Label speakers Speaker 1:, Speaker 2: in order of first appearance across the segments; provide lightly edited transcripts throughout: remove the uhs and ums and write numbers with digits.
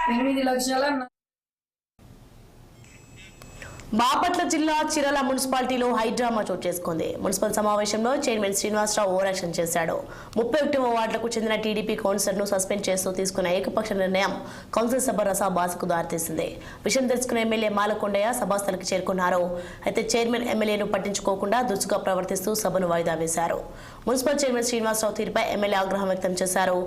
Speaker 1: 8 లక్షల
Speaker 2: బాపట్ల జిల్లా చిరల మున్సిపాలిటీలో హైడ్రామా చోటు చేసుకుంది. మున్సిపల్ సమావేశంలో చైర్మన్ శ్రీనివాసరావు ఓవరాక్షన్ చేశాడు. 31వ వార్డులకు చెందిన టీడీపీ కౌన్సిలర్ను సస్పెండ్ చేస్తూ తీసుకున్న ఏకపక్ష నిర్ణయం కౌన్సిల్ సభ రసాభాసకు దారితీసింది. విషయం తెలుసుకున్న ఎమ్మెల్యే మాలకొండయ్య సభాస్థలికి చేరుకున్నారు. అయితే చైర్మన్ ఎమ్మెల్యేను పట్టించుకోకుండా దురుసుగా ప్రవర్తిస్తూ సభను వాయిదా వేశారు. మున్సిపల్ చైర్మన్ శ్రీనివాసరావు తీరుపై ఎమ్మెల్యే ఆగ్రహం వ్యక్తం చేశారు.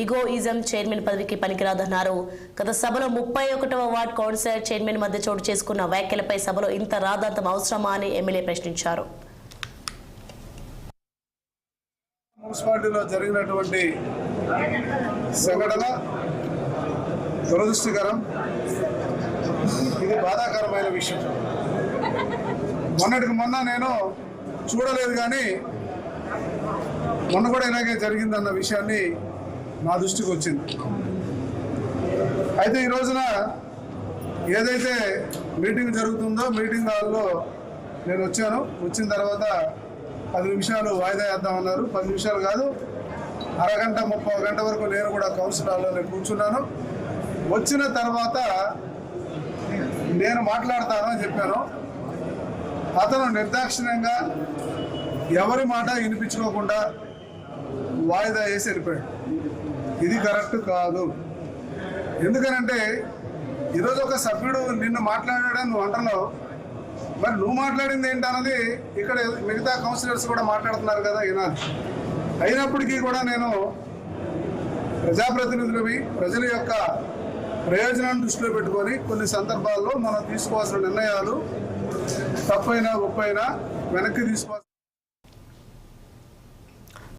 Speaker 2: ఈగోయిజం చైర్మన్ పదవికి పనికిరాదన్నారు. గత సభలో 31వ వార్డు కౌన్సిలర్ చైర్మన్ మధ్య చోటు చేసుకున్న వ్యాఖ్యలపై సభలో ఇంత రాద్ధాంతం అవసరమా అని ఎమ్మెల్యే ప్రశ్నించారు.
Speaker 3: మున్సిపాలిటీలో జరిగినటువంటి సంఘటన దురదృష్టకరం. ఇది బాధాకరమైన విషయం. మొన్నటికి మొన్న నేను చూడలేదు, కానీ మొన్న కూడా ఇలాగే జరిగిందన్న విషయాన్ని నా దృష్టికి వచ్చింది. అయితే ఈ రోజున ఏదైతే మీటింగ్ జరుగుతుందో మీటింగ్ హాల్లో నేను వచ్చాను. వచ్చిన తర్వాత 10 నిమిషాలు వాయిదా వేద్దామన్నారు. 10 నిమిషాలు కాదు, అరగంట 30 గంట వరకు నేను కూడా కౌన్సిల్ హాల్లోనే కూర్చున్నాను. వచ్చిన తర్వాత నేను మాట్లాడతాను అని చెప్పాను. అతను నిర్దాక్షిణ్యంగా ఎవరి మాట వినిపించుకోకుండా వాయిదా వేసి వెళ్ళిపోయాడు. ఇది కరెక్ట్ కాదు. ఎందుకనంటే ఈరోజు ఒక సభ్యుడు నిన్ను మాట్లాడాడని నువ్వు అంటున్నావు, మరి నువ్వు మాట్లాడింది ఏంటన్నది ఇక్కడ మిగతా కౌన్సిలర్స్ కూడా మాట్లాడుతున్నారు కదా, వినాలి. అయినప్పటికీ కూడా నేను ప్రజాప్రతినిధులవి, ప్రజల యొక్క ప్రయోజనాన్ని దృష్టిలో పెట్టుకొని కొన్ని సందర్భాల్లో మనం తీసుకోవాల్సిన నిర్ణయాలు తప్పైనా ఒప్పైనా వెనక్కి తీసుకోవాల్సిన